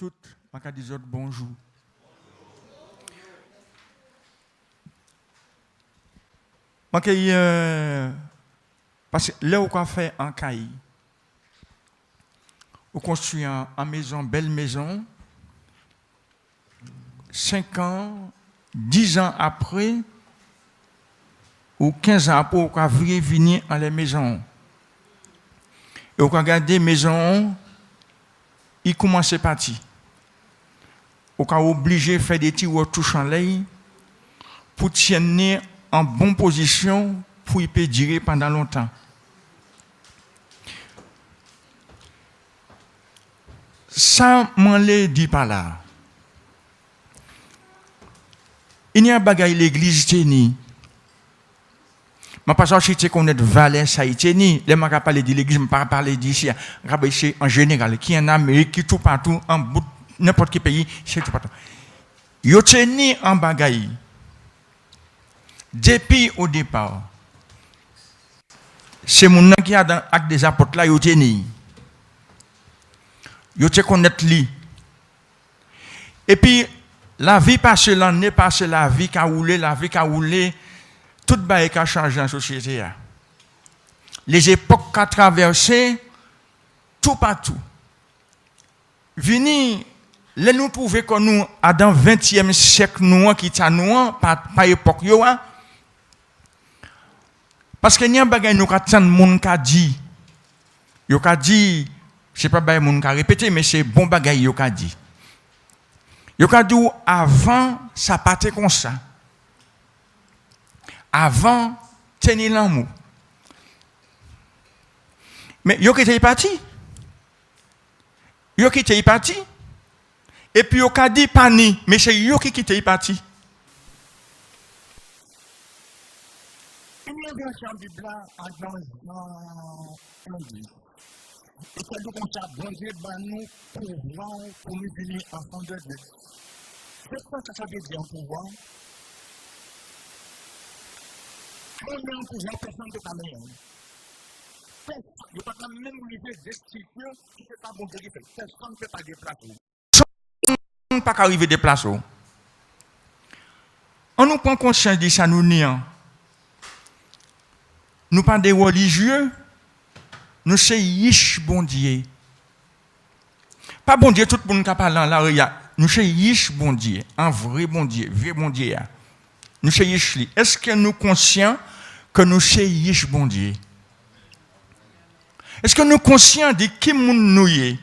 toutes, je dis bonjour. Parce que là où on fait un cahier, on construit une maison, belle maison, 5 ans, 10 ans après, ou 15 ans après, on va venir dans les maisons. Et on va regarder les maisons, ils commencent à partir. On va obligé de faire des tirs touche en l'air pour tenir en bonne position pour y peut durer pendant longtemps. Ça, m'en l'ai dit par là. Il y a un bagage l'église tenue. Je ne sais pas si tu connais Valais, ça y tenue. Je ne sais pas de l'église, je ne sais pas parler d'ici. En général, qui est en Amérique, qui est tout partout, en bout, n'importe quel pays, c'est tout partout. Il y a tenu un bagage. Depuis au départ, c'est mon nom qui a dans l'acte des apôtres là, il y a tenu. Il y a connaître lui. Et puis, la vie passe l'année, passe la vie qui a roulé, tout le qui a changé dans la société. Les époques qu'a traversé, tout partout. Vini, les nous trouver que nous, dans le 20e siècle, nous, qui est nous, par époque, parce que n'y a pas de gens qui ont dit, je ne sais pas si moun ka répété, mais c'est bon bagay yo ka dit. Yo ka dit avant ça partait comme ça. Avant tenir l'amour. Mais yo qui était parti. Yo qui était parti. Et puis yo ka dit pas ni, mais c'est yo qui était parti. Et c'est comme ça, bon Dieu, nous pouvoir pour nous venir enfants de Dieu. C'est quoi ça veut dire pouvoir? On est en pouvoir, personne ne peut pas meilleur. Il n'y a pas même l'idée d'expliquer qui ne peut pas bon Dieu qui fait. Personne ne peut pas déplacer. On ne peut pas arriver à déplacer. On nous prend conscience de ça, nous nions. Nous pas des religieux. Nous sommes riches, bon Dieu. Pas bon Dieu, tout le monde qui parle dans la rue. Nous sommes riches, bon Dieu. Un vrai bon Dieu, vieux bon Dieu. Nous sommes riches. Est-ce que nous sommes conscients que nous sommes riches, bon Dieu? Est-ce que nous sommes conscients de qui nous sommes?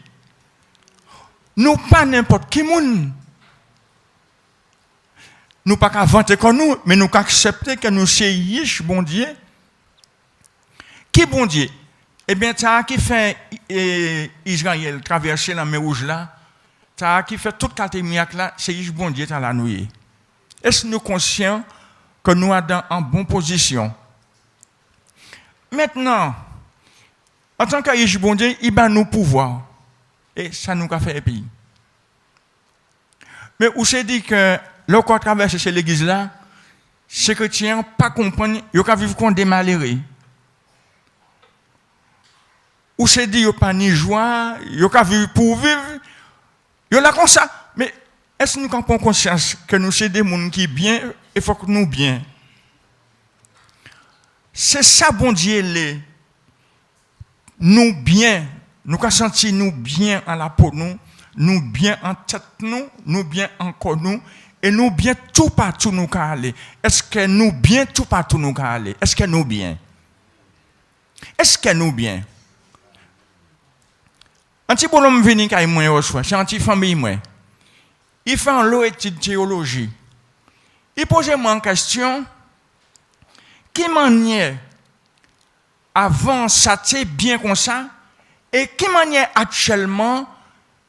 Nous pas n'importe qui monde. Nous pas qu'à vanter comme nous, mais nous qu'à accepter que nous sommes riches, bon Dieu. Qui bon Dieu? Eh bien, ça qui fait Israël traverser la mer Rouge là, ça qui fait toute catémiracle là, c'est bon Dieu dans la nuit. Est-ce que nous sommes conscients que nous sommes en bonne position? Maintenant, en tant que bon Dieu, il va nous pouvoir. Et ça nous a fait un pays. Mais où c'est dit que lorsqu'on traverse l'église là, ces chrétiens pas comprendre, ils vont vivre comme des malheureux. Ou c'est dit, il n'y a pas ni joie, il n'y a pas vivre pour vivre, il y a là comme ça. Mais est-ce que nous avons conscience que nous sommes des gens qui sont bien, il faut que nous bien? C'est ça, bon Dieu, nous bien, nous avons senti nous bien en la peau, nous bien en tête, nous bien en corps, et nous bien tout partout nous allons aller. Est-ce que nous bien tout partout nous allons aller? Est-ce que nous bien? Est-ce que nous bien? Un petit bonhomme venu quand il au soir, c'est un petit famille moi. Il fait un lot d'études de théologie. Il pose moi une question. Qui manière avant ça c'est bien comme ça et qui manière actuellement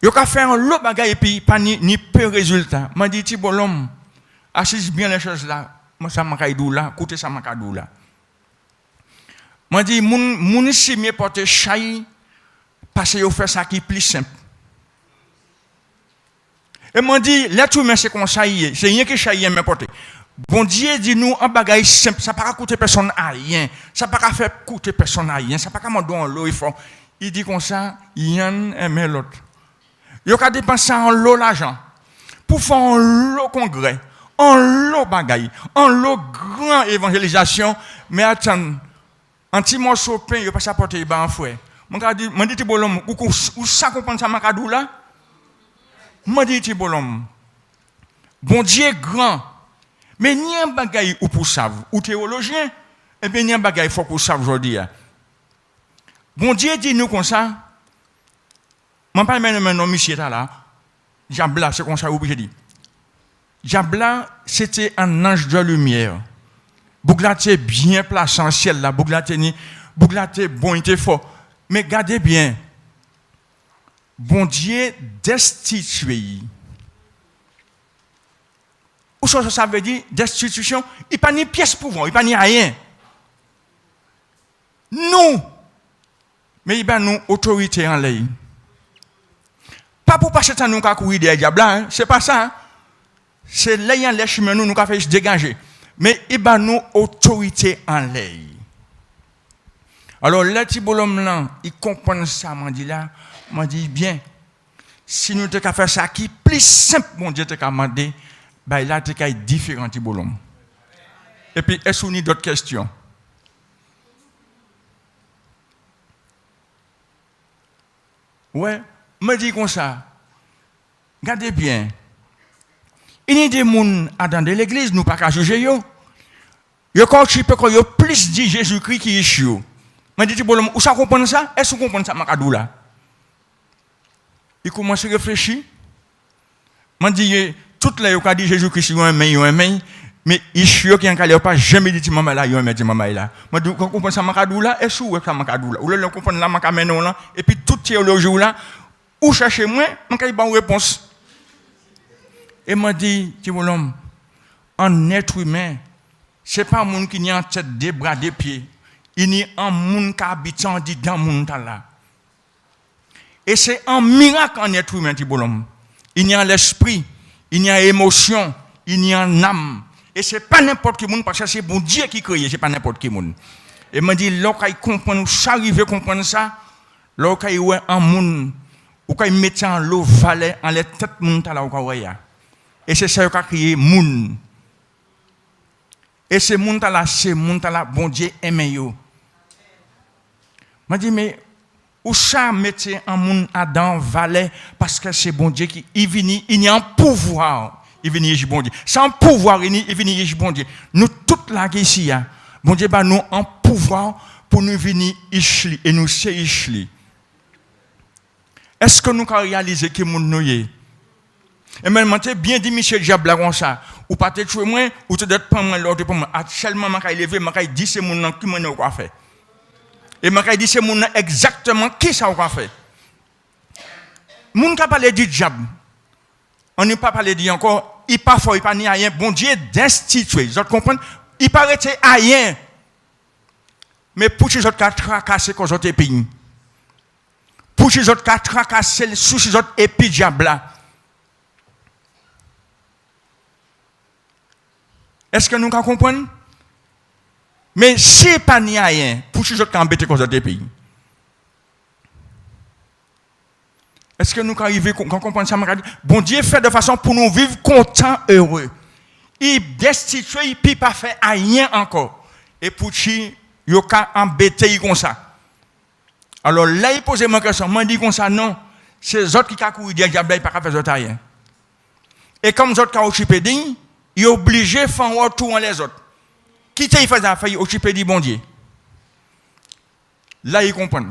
il a fait un lot bagaille et puis pas ni peu résultat. M'a dit petit bonhomme assise bien les choses là, moi ça m'a caïdou là, écoutez ça m'a caïdou là. M'a dit mon si mieux porter chai parce que vous faites ça qui est plus simple. Et m'a dit, l'être humain c'est comme ça, c'est rien que ça y est porté. Bon Dieu dit nous un bagage simple, ça ne va pas coûter personne à rien, ça ne va pas faire coûter personne à rien, ça ne va pas demander l'eau il faut. Il dit comme ça, il y en aime l'autre. Yo ka dépenser en l'eau l'argent pour faire un lot congrès, en lot bagaille, en lot grand évangélisation, mais attends, un petit morceau de pain, yo pas s'apporter ba en fouet. Mon dit ti bolom ou ça comprendre ça makadou là? Mon dit ti bolom. Bon Dieu grand. Mais ni un bagaille ou pour savent ou théologien, et bien ni un bagaille faut pour savent aujourd'hui. Bon Dieu dit nous comme ça. Moi pas même non monsieur là. Jabla c'est comme ça ou j'ai dit. Jabla c'était un ange de lumière. Bouglaté bien placé en ciel là, Bouglaté bon il était fort. Mais gardez bien. Bon Dieu destitué. Ou ça veut dire destitution, il n'y a pas ni pièce pouvoir, il n'y a pas ni rien. Nous, mais il y a nous autorité en l'air. Pas pour passer temps nous courir des diables, hein? C'est pas ça. Hein? C'est l'ayant les chemins nous avons fait se dégager. Mais il y a nous autorité en l'air. Alors le petit bonhomme là, il comprend ça, m'a dit là, m'a dit bien. Si nous te faire ça qui plus simple, mon Dieu te demander. Bah là, tu as différents types de bonhommes. Et puis, est-ce qu'on a d'autres questions? Ouais, me dis comme ça. Regardez bien. Il y a des gens dans l'église, nous ne pouvons pas juger. Ils ont plus dit Jésus-Christ qui est chiot. Je dis, où ça comprend ça? Est-ce qu'on comprend ça, Makadou là? Il commence à réfléchir. Je dis, tout là, il a dit Jésus-Christ, il a un main, mais il chiot qui n'a pas jamais dit maman là, il a dit maman là. Je dis, on comprend ça, Makadou là? Est-ce qu'on comprend ça, Makadou là? Ou là, on comprend là, Makamenon là? Et puis, toute théologie là, où chercher moi, je n'ai pas de réponse. Et m'a dit, l'homme, un être humain, ce n'est pas un monde qui n'a en tête des bras, des pieds. Il y a un monde qui habite dans le monde là. Et c'est un miracle en être humain, l'homme. Il y a l'esprit, il y a l'émotion, il y a l'âme. Et ce n'est pas n'importe qui monde, parce que c'est bon Dieu qui crée, ce n'est pas n'importe qui monde. Et m'a dit, lorsqu'il comprend, ça arrive à comprendre ça, lorsqu'il y a un monde, ou quand il met en l'eau, valet, en les têtes monde là, ou et c'est ça qui a créé monde. Et ce monde là, c'est monde là, bon Dieu aime yo. M'a dit, mais où ça mettait un monde Adam, valet, parce que c'est bon Dieu qui vient, il y a un pouvoir, il vient y bon Dieu. Sans pouvoir, il vient y bon Dieu. Nous, toute la ici, bon Dieu, bah, nous, un pouvoir pour nous venir ici, et nous, c'est ici. Est-ce que nous avons réalisé que nous sommes? Et même, je bien dit, Michel Diable, comme ça. Ou pas te tuer moi, ou te d'être pas moi, l'autre pour moi. Actuellement, je vais lever, je dis c'est mon nom qui m'a quoi fait. Et je dis c'est mon nom exactement qui ça a fait. Moun qui parlé du diable. On n'est pas parlé dit encore, il pas fort, il pas ni rien. Bon Dieu d'instituer. Vous comprenez? Il paraît rien. Mais pour ces autres cas tracasser quand autres pays. Pour ces autres cas tracasser sous ces autres épis diable là. Est-ce que nous comprenons? Mais si pas ni rien, pour ces autres qui embêtent comme autres pays. Est-ce que nous arrivons à comprendre ça? Bon Dieu fait de façon pour nous vivre contents, heureux. Il destitue, il ne peut pas faire rien encore. Et pour qui, il y a embêté comme ça. Alors là, il pose ma question. Moi, je dis comme ça, non. C'est les autres qui ont couru, ils ne peuvent pas faire rien. Et comme les autres qui ont occupé, il est obligé de faire un retour les autres. Qui t'a fait ça? Il occupé du bon Dieu. Là, il comprend.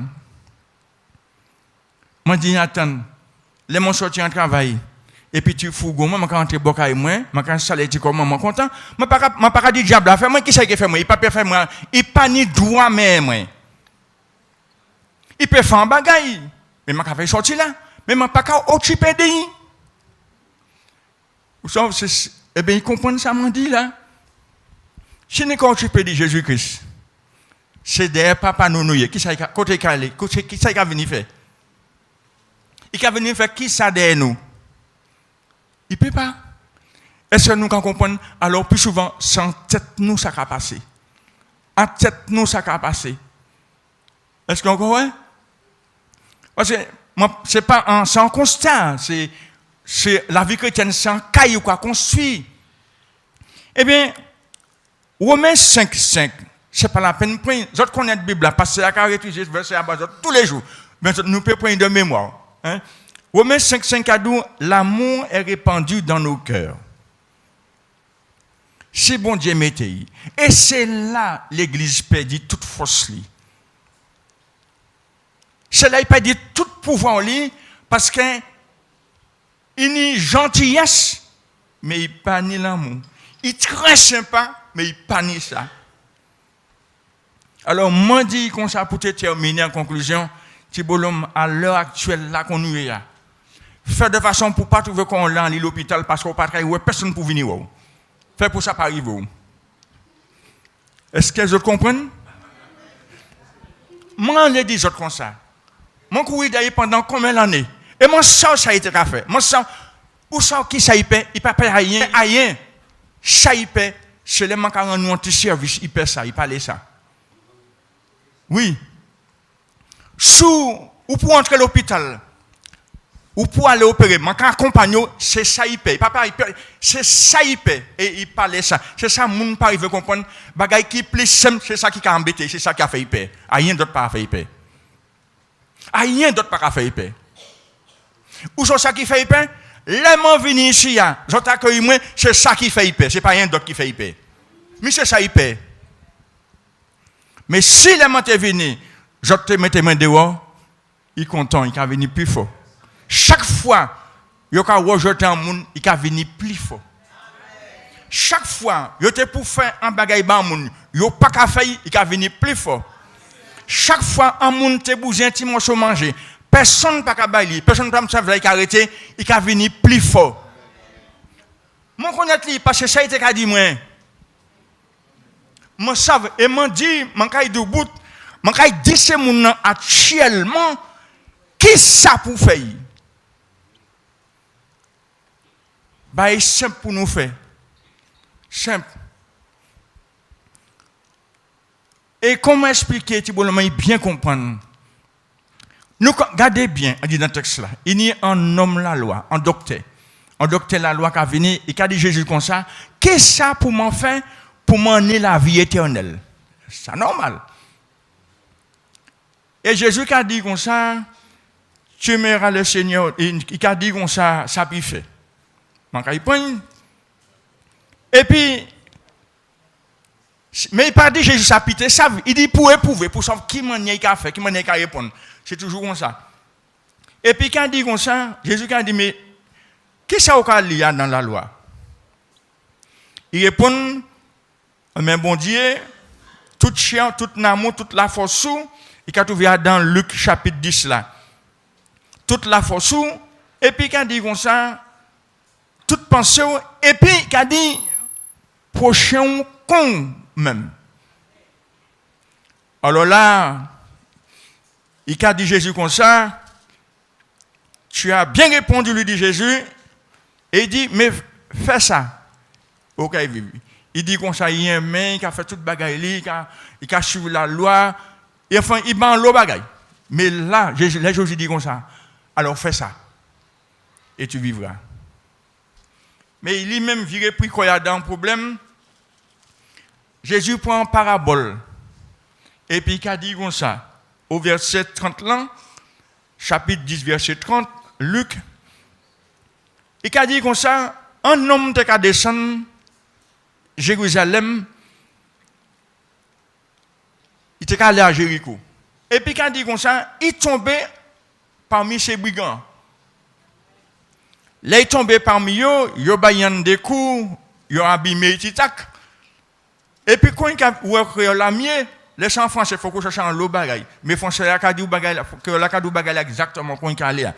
Moi, je dis, attends, les gens sortent en travail. Et puis tu fous, moi, quand tu es bocaille, moi, quand ça l'est comme moi, content. Je ne peux pas dire diable, fais moi qui c'est qui fait moi, il ne peut pas faire moi, il n'a pas ni droit même. Il peut faire un bagaille, mais je ne peux pas sortir là, mais je ne peux pas occuper de lui. Vous savez, eh bien, ils comprennent ça, m'en dit là. Si nous sommes occupés de Jésus-Christ, c'est des papas nounouye, qui c'est côté calé, qui c'est qui a venu faire? Il a venu faire qui ça derrière nous? Il ne peut pas. Est-ce que nous comprenons? Alors, plus souvent, sans tête, nous, ça va passer. En tête, nous, ça va passer. Est-ce qu'on comprend? Parce que, c'est pas un constat, c'est la vie chrétienne, c'est un caillou qu'on construit. Eh bien, Romains 5:5, c'est pas la peine de prendre. Vous connaissez la Bible, parce que la carrière étudier ce verset à base tous les jours. Mais nous pouvons prendre de mémoire. Hein? Romains 5:5 a dit, l'amour est répandu dans nos cœurs. C'est bon Dieu mettez. Et c'est là l'Église perdit toute force. C'est là il perdit tout pouvoir parce qu'il n'y a gentillesse, mais il pas ni l'amour. Il est très sympa, mais il pas ni ça. Alors, moi dis comme ça pour te terminer en conclusion, Tibolom, à l'heure actuelle là qu'on nous est là, faire de façon pour pas trouver qu'on l'a à l'hôpital parce qu'on pas travailler, personne pour venir. Fait pour ça pas arriver. Est-ce que vous comprenez? Moi, je dis comme ça. Moi, je suis d'ailleurs pendant combien d'années? Et moi, ça a été fait. Moi, ça, où ça qui ça y paie? Il ne paie rien. Ça y paie. C'est les manques à nous anti-service. Il paie ça, il parle ça. Oui. Ou pour entrer à l'hôpital, ou pour aller opérer, manque à accompagner, c'est ça il paie. Papa, c'est ça il paie. Et il parle ça. C'est ça, moun pas arrive comprendre. Bagay qui plus simple, c'est ça qui a embêté, c'est ça qui a fait il paie. Rien d'autre pas fait il paie. Rien d'autre pas fait il paie. Ou c'est ça qui fait il paie? Les gens viennent ici, j'entends accueillir moi, c'est ça qui fait il paie. C'est pas rien d'autre qui fait il paie. Mais c'est ça il paie. Mais si les gens viennent, je te mets tes mains dehors, ils sont contents, ils vont venir plus fort. Chaque fois, ils ont rejeté un monde, ils vont venir plus fort. Chaque fois, ils ont pour faire un bagage ban monde, ils n'ont pas qu'à faire, ils vont venir plus fort. Chaque fois, un monde te bougé un petit morceau manger, personne pas qu'à bailler, personne pas me savoir qu'il arrêter, il va venir plus fort. Mon connaître lui parce que ça a été qu'a dit moi. Moi savent et m'en dit, m'en caille de bout, m'en caille dit ces monde actuellement qui ça pour faire. Bah, c'est simple pour nous faire. Simple. Et comment expliquer, Thibault, bien comprendre? Nous, regardez bien, on dit dans le texte là, il y a un homme la loi, un docteur la loi qui a venu et qui a dit Jésus comme ça, qu'est-ce ça pour m'en faire, pour m'emmener la vie éternelle? C'est normal. Et Jésus qui a dit comme ça, tu aimeras le Seigneur, il a dit comme ça, ça peut faire. Et puis, mais il n'a pas dit Jésus ça pité, ça il dit pour éprouver, pour savoir qui m'en a fait, qui m'en a répondre. C'est toujours comme ça. Et puis quand il dit comme ça, Jésus a dit mais qu'est-ce qu'il y a dans la loi? Il répond mais bon Dieu, tout chien, tout amour, toute la force, il a trouvé dans Luc chapitre 10 là. Toute la force, et puis quand il dit comme ça, toute pensée, et puis il a dit prochain con même. Alors là, il a dit Jésus comme ça, tu as bien répondu, lui dit Jésus, et il dit, mais fais ça. Ok, il dit comme ça, il y a un mec qui a fait toute bagaille, il a suivi la loi, et enfin, il bat l'eau bagaille. Mais là, Jésus dit comme ça, alors fais ça, et tu vivras. Mais il lui-même viré pris qu'il y a dans un problème. Jésus prend une parabole. Et puis il a dit comme ça, au verset 30 là, chapitre 10, verset 30, Luc, il a dit comme ça, un homme qui a descendu Jérusalem, il était allé à Jéricho. Et puis il a dit comme ça, il tombait parmi ces brigands. Là, il tombait parmi eux, il a des coups, il a abîmé les titacs. Et puis, quand il a créé la mienne, les gens français, il faut que je cherche un lot bagaille. Mais les français, il a exactement quand il a allé.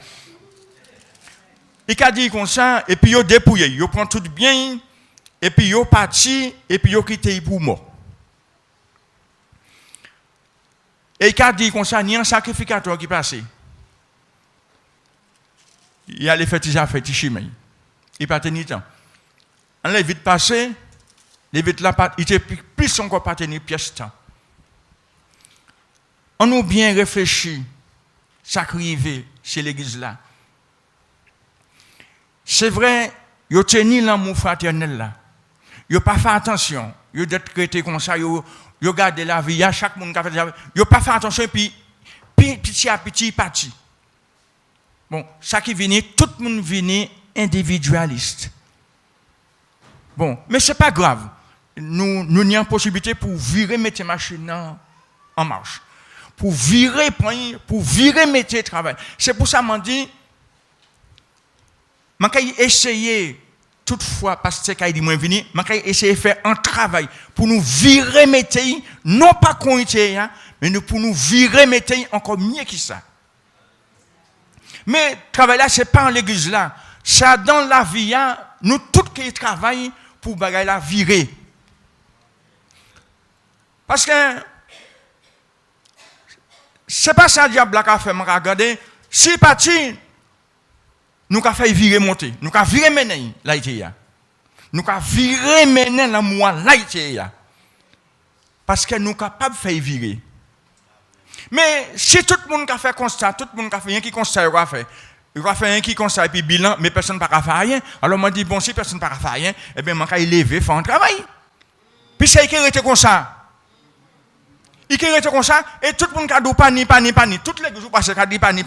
Il a dit comme ça, et puis il a dépouillé, il prend tout bien, et puis il est parti, et puis il a quitté pour mort. Et il a dit comme ça, il y a un sacrificateur qui passait. Il allait faire des affaires, des chimères. Il pas tenu temps. On l'a vite passé, les vite là, il était plus encore pas tenu pièce temps. On nous bien réfléchi. ça arrive chez l'église là. C'est vrai, yo tenu l'amour fraternel là. Yo pas fait attention, yo d'être traité comme ça, yo garder la vie, à chaque monde qui fait yo pas fait attention puis petit à petit parti. Bon, ça qui vient, tout le monde vient individualiste. Bon, mais c'est pas grave. Nous avons une possibilité pour virer mettre machine en marche. Pour virer mettre le travail. C'est pour ça que je dis, je vais essayer, toutefois, parce que c'est dit, je vais essayer de faire un travail pour nous virer mettre, non pas qu'on mais pour nous virer mettre encore mieux que ça. Mais le travail là, ce n'est pas en l'église là. C'est dans la vie, nous tous qui travaillons pour bagaille la virer. Parce que c'est pas ça que le diable a fait, regardez. Si parti, nous avons fait virer monter. Nous avons viré mener là. Nous avons viré mener la moi là. Parce que nous sommes capables de faire virer. Mais si tout le monde a fait constat, tout le monde a fait un qui constat, il va faire un qui constat et puis bilan, mais personne n'a pas fait rien. Alors moi je dis, bon, si personne n'a pas fait rien, eh bien, je vais élever, faire un travail. Puis c'est qui était comme ça. Il était comme ça, et tout le monde a dit pani. Toutes les jours passés, a dit pani.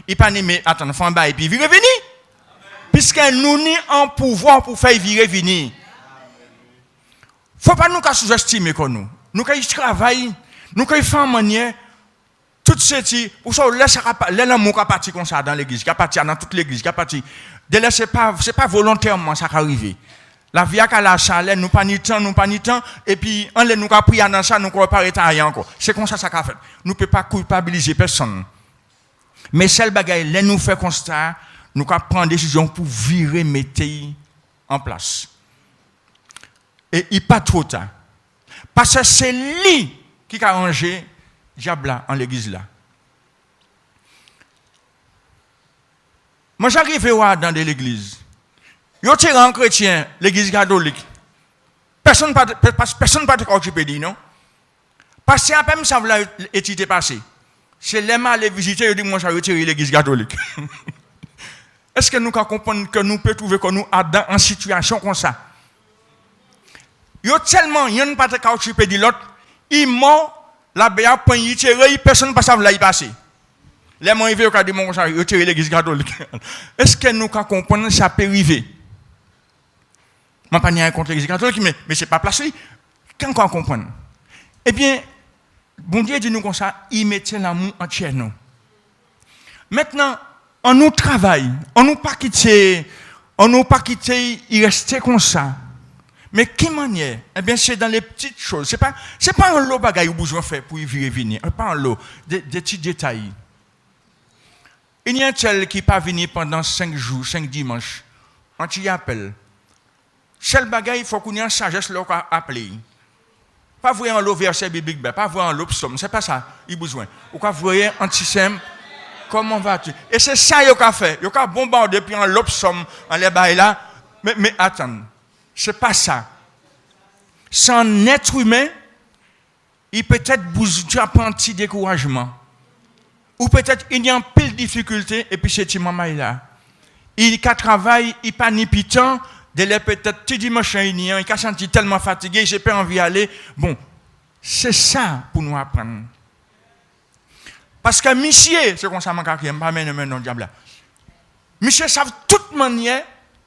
Il pani, mais attends, il faut un bail, et puis virer venir. Puisque nous sommes en pouvoir pour faire virer venir. Il ne faut pas nous sous-estimer comme nous. Nous avons travaillé, nous avons fait en manière. Tout ceci, pour ça, l'amour qui parti comme ça dans l'église, qui parti dans toute l'église, qui parti. C'est pas volontairement ça qui arrive. La vie a la chaleur, nous pas ni temps, et puis on nous a pris dans ça, nous ne pas arrêter encore. C'est comme ça ça qu'a fait. Nous ne pouvons pas culpabiliser personne. Mais celle bagaille, là nous fait constat, nous avons prendre des décisions pour virer mettre en place. Et il pas trop tard. Parce que c'est lui qui a arrangé diable en l'église là. Moi j'arrive dans l'église. Yo tiré en chrétien, l'église catholique. Personne ne peut occupé dit non. Parce que après ça v'là étude passé. C'est les mal les visiter, yo dit moi j'ai retiré l'église catholique. Est-ce que nous comprenons que nous peut trouver que nous dans une situation comme ça? Yo tellement y'en pas occupé dit l'autre, il mort la béa point y tirer, personne ne peut savoir là y passer. Les gens arrivés au dit mon ça yo tirer l'église catholique. Est-ce que nous comprenons ça peut arriver? Je ne pas rien contre l'église catholique, mais ce n'est pas placé. Quand on comprend? Eh bien, bon Dieu dit nous comme ça, il mettait l'amour entier nous. Maintenant, on nous travaille, on nous pas quitter, il restait comme ça. Mais quelle manière? Eh bien, c'est dans les petites choses. C'est pas un lot bagaille où besoin faire pour y venir. Pas un lot, des petits détails. Il y a un tel qui n'est pas venu pendant 5 jours, 5 dimanches. On t'y appelle. Seul bagaille, il faut qu'on ait une sagesse là qu'on appelle. Pas voir un lot verset biblique, pas voir un lot psaume, c'est pas ça, il a besoin. Ou qu'on voit un système, comment vas-tu? Et c'est ça qu'il a fait. Il a bombardé puis un lot psaume en les bails là. Mais attends, c'est pas ça. C'est un être humain, il peut-être un petit découragement. Ou peut-être il y a une pile de difficultés et puis c'est maman là. Il travaille, il pas ni pitant. Dès peut-être tout dimanche il a senti tellement fatigué, j'ai pas envie d'aller. Bon, c'est ça pour nous apprendre. Parce que monsieur, c'est comme ça que je ne pas non diable. Monsieur savent toute manière,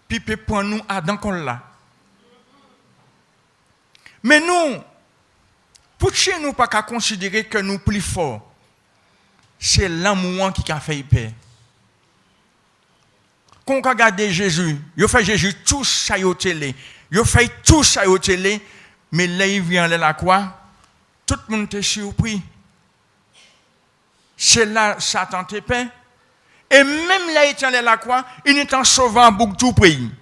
puis peut prendre nous à dans là. Mais nous, pour chez nous pas qu'à considérer que nous plus forts, c'est l'amour qui a fait paix. Quand on regarde Jésus, il fait Jésus tout ça au télé. Il fait tout ça au télé, mais là il vient à la croix, tout le monde est surpris. C'est là Satan te peint. Et même là il est à la croix, il est en sauvant beaucoup tout pays.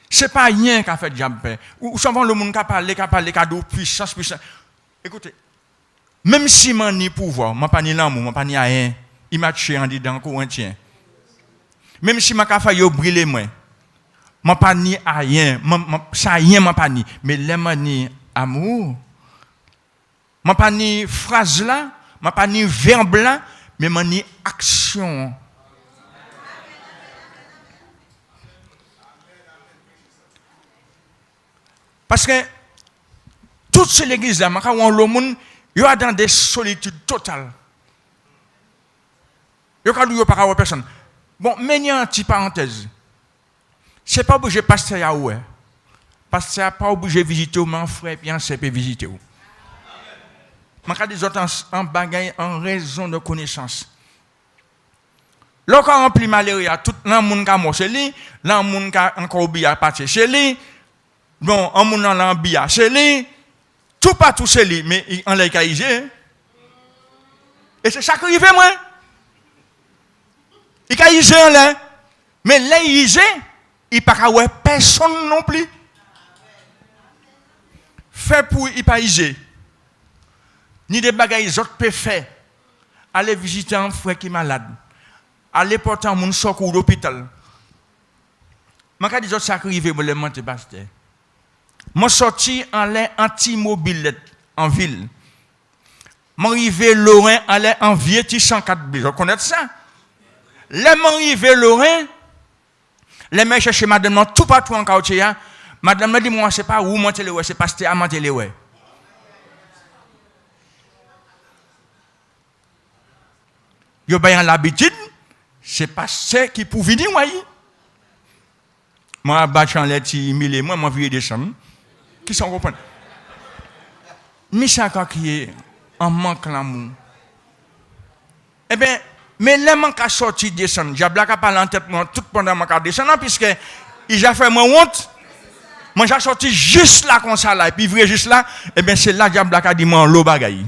C'est pas rien qu'a fait diable. Ou souvent le monde qui parle cadeau puissance. Écoutez, même si je n'ai pas pouvoir, je n'ai pas ni l'amour, je n'ai pas ni rien. Il m'a tué en disant Corinthien. Même si ma fait brûler moi, je pas ni rien, ça rien m'a pas ni, mais les mani amour, Je pas ni phrase là, je pas ni verbe là, mais je ni action. Parce que toute l'église là, quand on le monde, il y a dans des solitudes totales. Il y a pas de personne. Bon, mais il y a une petite parenthèse. C'est pas obligé de passer à où. Pasteur pas obligé de visiter mon frère puis un peut visiter. Je vais des autres en bagaille en raison de connaissance. Lorsqu'on remplit malaria, tout le monde qui a mort chez lui, le monde qui a encore oublié à partir chez lui, bon, on monde dans l'ambia chez lui, tout partout chez lui, mais on l'a caïsé. Et c'est ça qui arrive, moi. Il caïsé en là. Mais là, il n'y a pas personne non plus. Fait pour y pas ni des bagages autres peut faire. Aller visiter un frère qui est malade. Aller porter un secours à l'hôpital. Je vais dire ça qui arrive pour le monter pasteur. Je sorti en l'air anti-mobile en ville. Je arrivé Lorrain en l'air en vieux 104 B. Vous connaissez ça? Là, je arrivé Lorrain. Les mecs cherchent madame tout partout en quartier. Madame me dit, moi, c'est pas où monter le c'est pasteur à monter le ouais. Yo bayan l'habitude, c'est pasteur qui pour venir ouais. Moi batch en leti mille moi vieux descendre. Qui sont comprendre. Mais ça qui est en manque l'amour. Eh bien, mais les manques à sortir descendre, j'ai blagué par en tête moi tout pendant manque à descendre puisque il a fait moi honte. Moi j'ai sorti juste là comme ça là et puis vrai juste là, eh bien c'est là que j'ai blagué dit moi l'eau bagaille.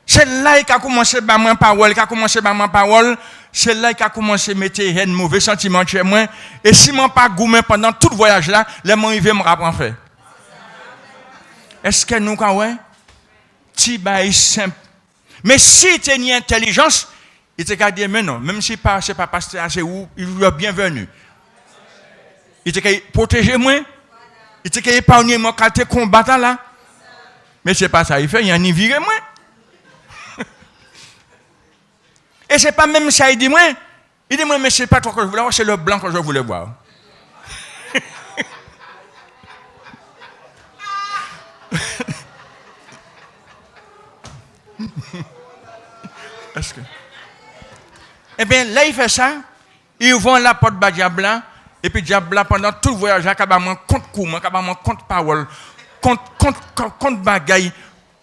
C'est là qu'il a commencé à ma parole, c'est là qu'il a commencé à mettre un mauvais sentiment chez moi. Et si je ne pas gourmé pendant tout le voyage là, les gens me rapprennent faire. Est-ce que nous avons petit bail simple? Mais si tu as une intelligence, il te dit mais non, même si ce n'est pas pasteur, c'est où il est bienvenu. Il te dit protéger moi, il te dit épargner moi quand tu es combattant là. Mais ce n'est pas ça, il fait, il y a ni virer moi. Et ce n'est pas même ça, il dit moi, mais ce n'est pas toi que je voulais voir, c'est le blanc que je voulais voir. Est-ce que... Eh bien, là, il fait ça, ils vont la porte de diable, et puis diable, pendant tout le voyage, il y a un compte court, compte parole, compte bagaille.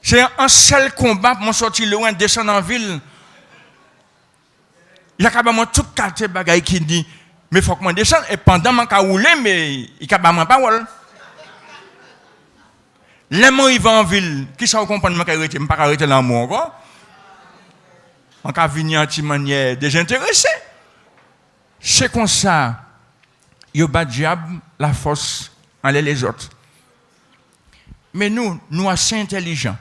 C'est un seul combat pour sortir loin, descendre en ville. Il y a tout quartier bagaille qui dit, mais il faut que je descende. Et pendant que je roule, mais il y a pas parole. Les gens ils vont en ville, qui sont comprendre que je ne peux pas arrêter l'amour encore. On va venir en petite manière désintéressée. C'est comme ça, il y a diable, la force, en les autres. Mais nous assez intelligents.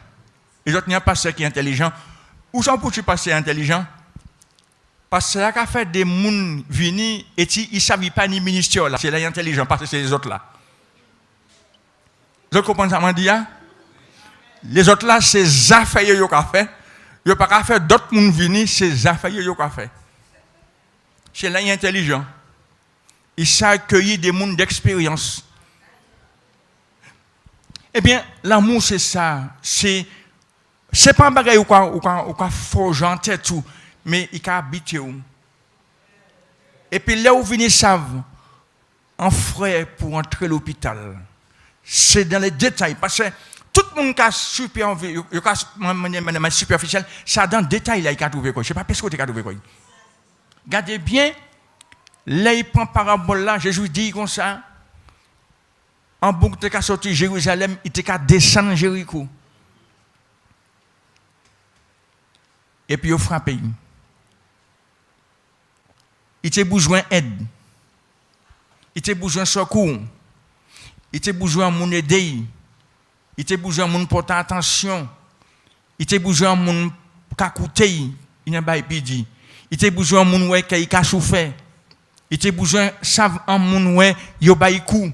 Les autres, il n'y a pas ceux qui sont intelligents. Où sont pour tu passer intelligent? Parce que là, qu'a fait des gens venir et ils ne savent pas ni ministère là. C'est là intelligent parce que c'est les autres là. Vous comprenez ça, m'a dit? Les autres là, c'est les affaires qu'ils ont fait. Ils n'ont pas fait d'autres gens venir, c'est les affaires qu'ils ont fait. C'est là intelligent. Ils savent accueillir des gens d'expérience. Eh bien, l'amour, c'est ça. C'est pas un bagage ou quoi forger en tête tout. Mais il a habité où. Et puis là où ils savent, un frère pour entrer à l'hôpital, c'est dans les détails. Parce que tout le monde qui a super superficiel, c'est dans les détails là qu'il a trouvé quoi. Je ne sais pas qu'est-ce que tu as trouvé quoi. Regardez bien, là il prend parabole là, Jésus dit comme ça, en boucle tu as sorti Jérusalem, il t'a descendu Jéricho. Et puis il a frappé. Il t'a besoin d'aide. Il t'a besoin de secours. Il t'a besoin de mon aider. Il t'a besoin de mon porter attention. Il t'a besoin de mon écouter. Il n'a pas dit. Il t'a besoin de mon qui a souffert. Il t'a besoin de savoir mon qui a coup.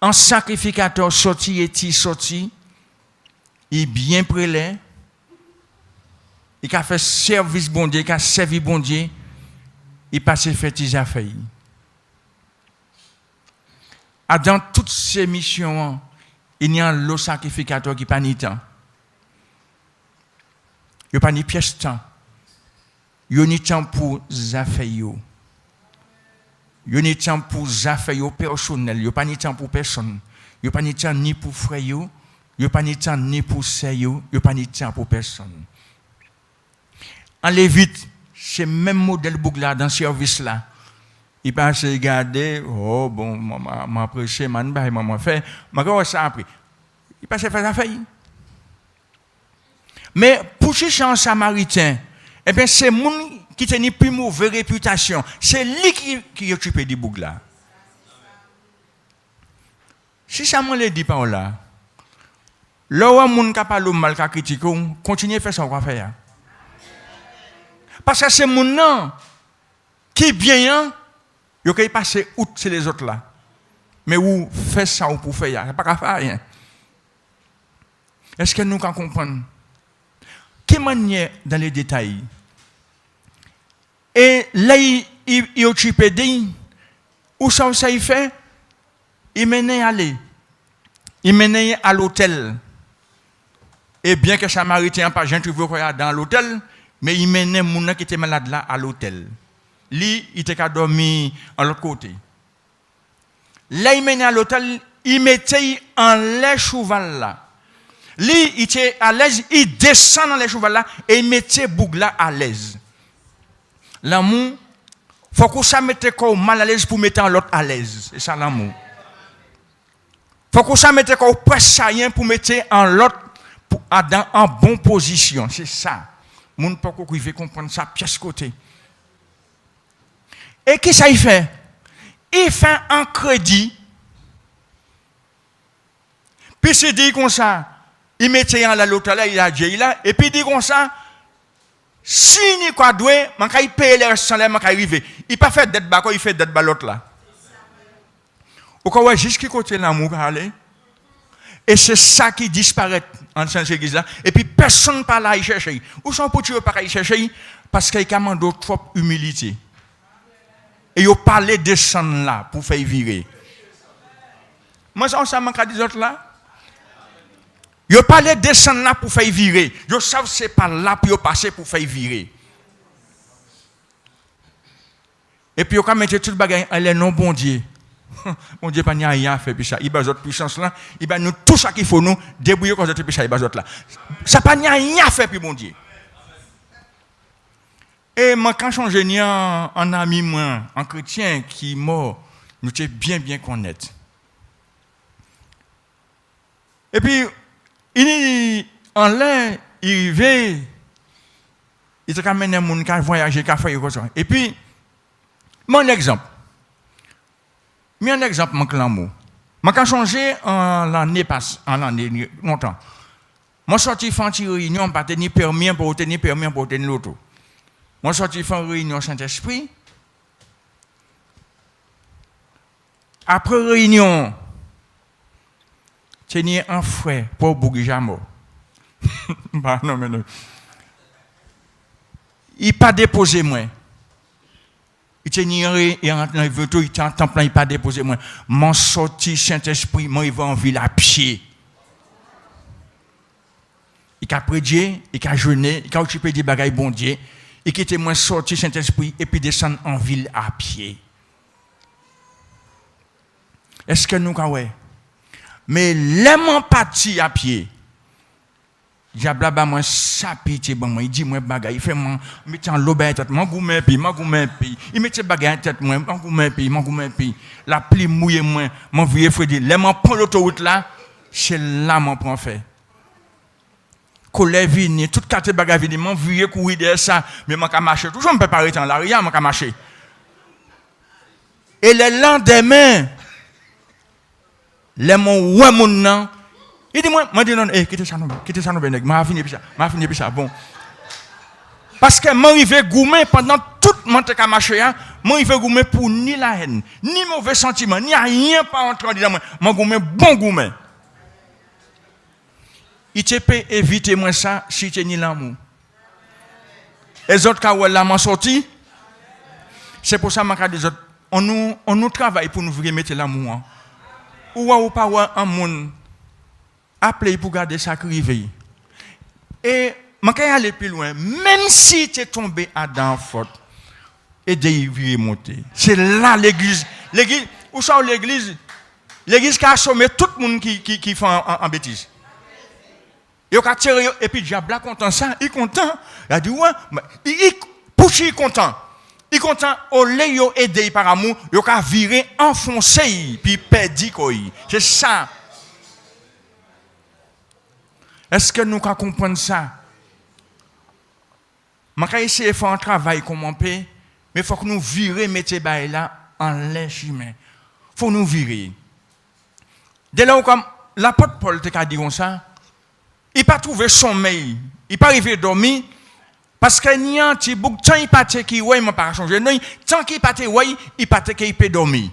en sacrificateur sorti et ti sorti, il bien prélé, il a fait service bon Dieu, il a servi bon Dieu, il passe fait ses affaires. Dans toutes ces missions, il y a un sacrificateur qui n'est pas ni temps. Il n'y a pas ni pièce temps. Il y a ni temps pour les affaires. Il y a ni temps pour les affaires personnelles. Il n'y a pas ni temps pour personne. Il n'y a pas ni temps ni pour frère. Il n'y a pas ni temps ni pour sœur. Il n'y a pas ni temps pour personne. En Lévite, c'est le même modèle bougla dans ce service-là. Il passe regarder, oh bon, maman prêché, maman fait, maman ça après. Il passe faire ça fait. Mais pour chercher un samaritain, eh bien c'est moun qui a une plus mauvaise réputation. C'est lui qui occupe du bougla. Si ça me le dit par là, là où moun ka parle mal ka critique, continuez à faire ça qu'on va faire. Parce que c'est moun nan qui bien yo kay passer outre c'est les autres là. Mais ou fait ça ou pour faire, c'est pas qu'à faire rien. Est-ce que nous can comprendre? Quelle manière dans les détails? Et là il occupé de où ça il fait? Il menait aller. Il menait à l'hôtel. Et bien que Samaritain pas gens trouvé dans l'hôtel, mais il menait moun qui était malade là à l'hôtel. Lui, il était dormi à l'autre côté. Là, il menait à l'hôtel, il mettait en lait cheval là. Lui, il était à l'aise, il descend dans les cheval là et il mettait bougla à l'aise. L'amour, il faut que ça mette quoi mal à l'aise pour mettre l'autre à l'aise. C'est ça l'amour. Il faut que ça mette quoi presque rien pour mettre en l'autre en bonne position. C'est ça. Moun pas qu'on veut comprendre ça pièce côté. Et qu'est-ce qu'il fait? Il fait un crédit. Puis il dit comme ça, il mettait en l'hôtel là, il a dit là, et puis il dit comme ça, si ni quoi doué, man kay payer les salaires, man kay arriver. Il pas fait dette bas, il fait dette bas l'autre là. Ou quoi ouais jusqu'à côté l'amour parler. Et c'est ça qui disparaît en cette église là. Et puis personne ne parle à y chercher. Où sont pour tu pas y chercher? Parce qu'il y a trop humilité. Et ils parlent de ça là pour faire virer. Moi, ça manque à des autres là. Ils parlent de ça là pour faire virer. Ils savent que ce n'est pas là pour passer pour faire virer. Et puis, ils mettent tout le bagage, elle est non bon Dieu. Mon Dieu, pas rien à faire pour ça. Il y a d'autres puissances là. Il y a nous tout ça qu'il faut nous débrouiller contre cette puissance. Il y a d'autres là. Ça n'a pas rien à faire pour mon Dieu. Et moi, quand je suis un ami, moi, un chrétien qui est mort, nous sommes bien connaître. Et puis, en l'air, il arrive, il te amène un monde qui a voyagé, qui a fait ça. Et puis, mon exemple. Un exemple, mon clan. Moi, quand je changé en l'année longtemps, moi, sorti faire une réunion, pas tenir permis pour tenir l'auto. Moi, sorti faire une réunion Saint-Esprit. Après réunion, tenir un frère pour Bougijamo. Non. Il pas déposé moi. Il tenir et rentre dans le veto, il tient temps plein, il pas déposé moi. Mon sorti Saint-Esprit, moi il va en ville à pied. Il a prédié, il a jeûné, il a occupé des bagailles bon Dieu. Il quitte moi sorti Saint-Esprit et puis descendre en ville à pied. Est-ce que nous avons? Mais l'aimant parti à pied. Diable ba moi sa pitié bon moi il dit moi bagaille il fait moi mettre en l'obé tête moi goumé puis il mettait bagaille tête moi goumé puis la pluie mouillé moi mon vieux frère dit l'aimant prend l'autoroute là c'est là mon prend fait colère vini toute carte bagaille vini mon vieux courir derrière ça mais moi ka marcher toujours me préparer en l'arrière moi ka marcher et le lendemain les mon ouais mon nan il dit moi dis non quittez ça non nèg m'a fini puis ça bon Parce que m'arrive gourmet pendant tout mon temps marché, m'arrive gourmet pour ni la haine, ni mauvais sentiment, ni rien pas entrer dans moi. Mon gourmet bon gourmet. Il te peut éviter moi ça si tu ni l'amour. Les autres cas où elle m'a sorti, c'est pour ça que les autres on nous travaille pour nous vraiment mettre l'amour. Ou pas un monde appelé pour garder ça crivé. Et je vais aller plus loin. Même si tu es tombé à dans faute, et de monter. C'est là l'église. L'église, où sont l'église? L'église qui a assommé tout le monde qui fait en bêtise. Et puis diable content ça, il est content. Il a dit ouais, pour qui il est content? Il est content au lieu de aider par amour, il a viré, enfoncé, puis perdu quoi. C'est ça. Est-ce que nous comprenons ça? Je vais essayer de faire un travail comme on peut, mais il faut que nous virions mettre là en lèche humain. Il faut nous virer. Dès là où comme l'apôtre Paul t'a dit comme ça, il n'a pas trouvé sommeil, il n'est pas arrivé à dormir, parce qu'il y a un petit bout de temps, il n'a pas été qui il m'a pas changé. Non, tant qu'il n'a pas été il n'a pas été qu'il peut dormir.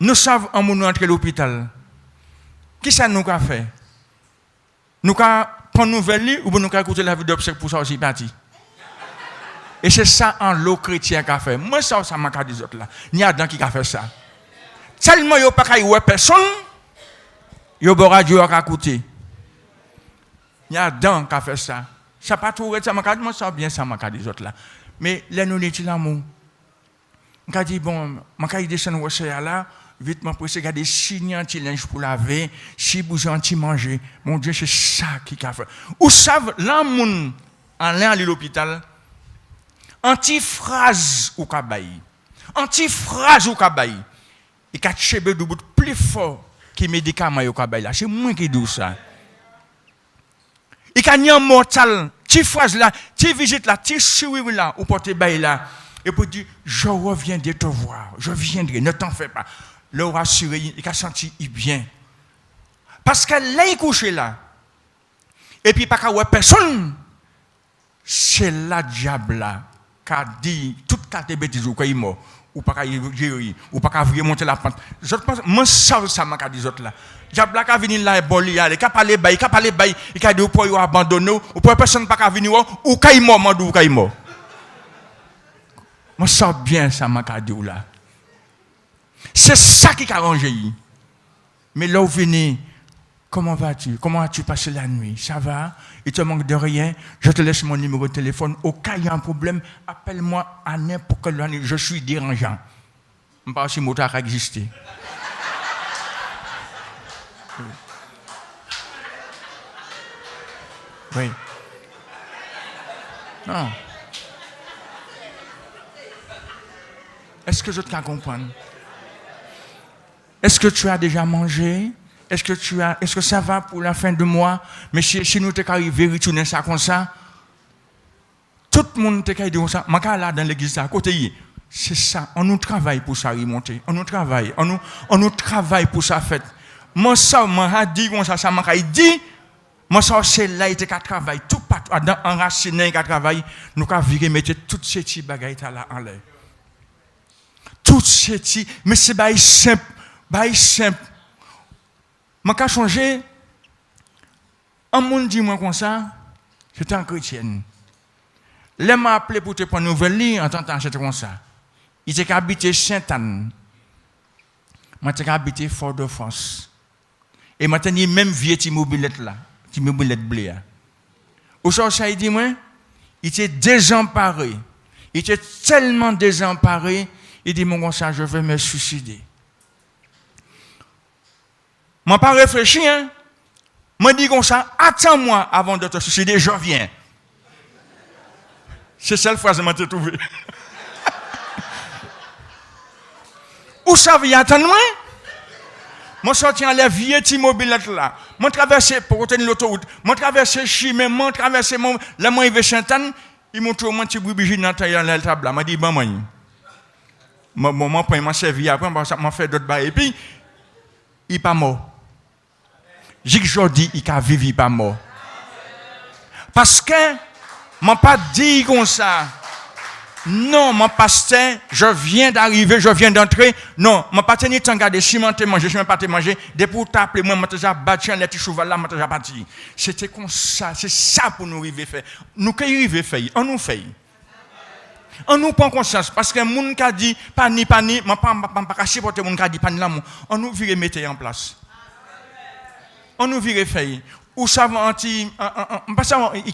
Nous savons en nous entrer à l'hôpital. Qui ça nous a fait? Nous avons prendre une nouvelle ou nous avons écouter la vidéo pour ça aussi parti. Et c'est ça en l'eau chrétien qui a fait. Moi, ça m'a dit les autres là. Il y a des gens qui a fait ça. Tellement il n'y a pas de personne, il y a des radio qui a écouté. Il y a des gens qui a fait ça. Ça n'a pas tout ça m'a dit, moi, ça bien, ça m'a dit les autres là. Mais là, nous l'étions l'amour. Je me dit, bon, je vais descendre au océan là. Vite, je vais regarder si il y a un petit linge pour laver, si vous avez un petit manger. Mon Dieu, c'est ça qui a fait. Ou savez, l'amour, en allant à l'hôpital, anti-phrase ou kabaï. Anti-phrase ou kabaï. Il a chébé du bout plus fort que les médicaments ou kabaï. C'est moi qui dis ça. Il y a un mortal, petite phrase là, petite visite là, petit sourire là, ou porte bail là. Et pour dire, je reviendrai te voir, je viendrai, ne t'en fais pas. Le rassuré, il a senti bien. Parce que là, il couche là. Et puis, pas qu'à personne, c'est la diable là qui a dit toute carte bêtise ou qu'il est mort, ou pas qu'à gérer, ou pas qu'à monter la pente. Je pense, moi, ça m'a dit autres là. Diable là qui a venu là, il a parlé bail, il a dit, ou pour abandonner, ou pour personne pas qu'à venir, ou qu'il est mort, ou qu'il est mort. Moi, ça bien, ça m'a dit là. C'est ça qui a arrangé. Mais là où venez, comment vas-tu? Comment as-tu passé la nuit? Ça va? Il te manque de rien? Je te laisse mon numéro de téléphone. Au cas où il y a un problème, appelle-moi à n'importe quelle année. Je suis dérangeant. Je ne sais pas si mon a existé. Oui. Non. Est-ce que je te comprends? Est-ce que tu as déjà mangé? Est-ce que ça va pour la fin du mois? Mais si nous t'es arrivé retourner ça comme ça, tout le monde t'es dit comme ça. Je suis là dans l'église à côté. C'est ça. On nous travaille pour ça remonter. On nous travaille. On nous travaille pour ça fait. Moi ça m'a dit comme ça m'a dit. Moi ça c'est là il était qu'à travailler tout partout dans enraciné qu'à travailler. Nous qu'à virer mettre toutes ces petits bagailles là en l'air. Toutes ces petits mais c'est bail simple. Bail simple. Je vais changer. Un monde dit moi comme ça, j'étais un chrétien. Là, m'a appelé pour te prendre une nouvelle en tant que comme ça. Il était habité Sainte-Anne. Moi, j'étais habité Fort-de-France. Et maintenant, il même vieux petit mobilette là, petit mobilette blé. Au sort, ça, il dit moi, il était désemparé. Il était tellement désemparé, il dit, mon comme ça, je vais me suicider. Je n'ai pas réfléchi, hein. Je dis comme ça, attends-moi avant de te suicider, je viens. C'est cette phrase que je m'ai trouvée. Où ça vient attendre-moi? Je sorti en la vieille immobilette là. Je traversé pour retenir l'autoroute. Je traversé Chimé, je traversé la main de Sainte-Anne. Il m'a trouvé mon petit bougie dans la table là. Je dit, bon, je m'a servi après, je fait d'autres bails. Et puis, il n'est pas mort. J'ai dit, il a vécu, il n'est pas mort. Parce que, je pas dit comme ça. Non, mon pasteur, je viens d'arriver, je viens d'entrer. Non, mon pasteur n'est pas gardé, si je manger, je ne vais pas te manger. Dès pour t'appeler, moi, je déjà battu un petit cheval là, je déjà parti. C'était comme ça, c'est ça pour nous arriver à faire. Nous qui arriver à faire, on nous fait. On nous prend conscience, parce que les gens qui dit, pas ni, je ne vais pas supporter les gens qui dit, pas ni l'amour. On nous vire mettre en place. On nous vire faire. Ou ça va, il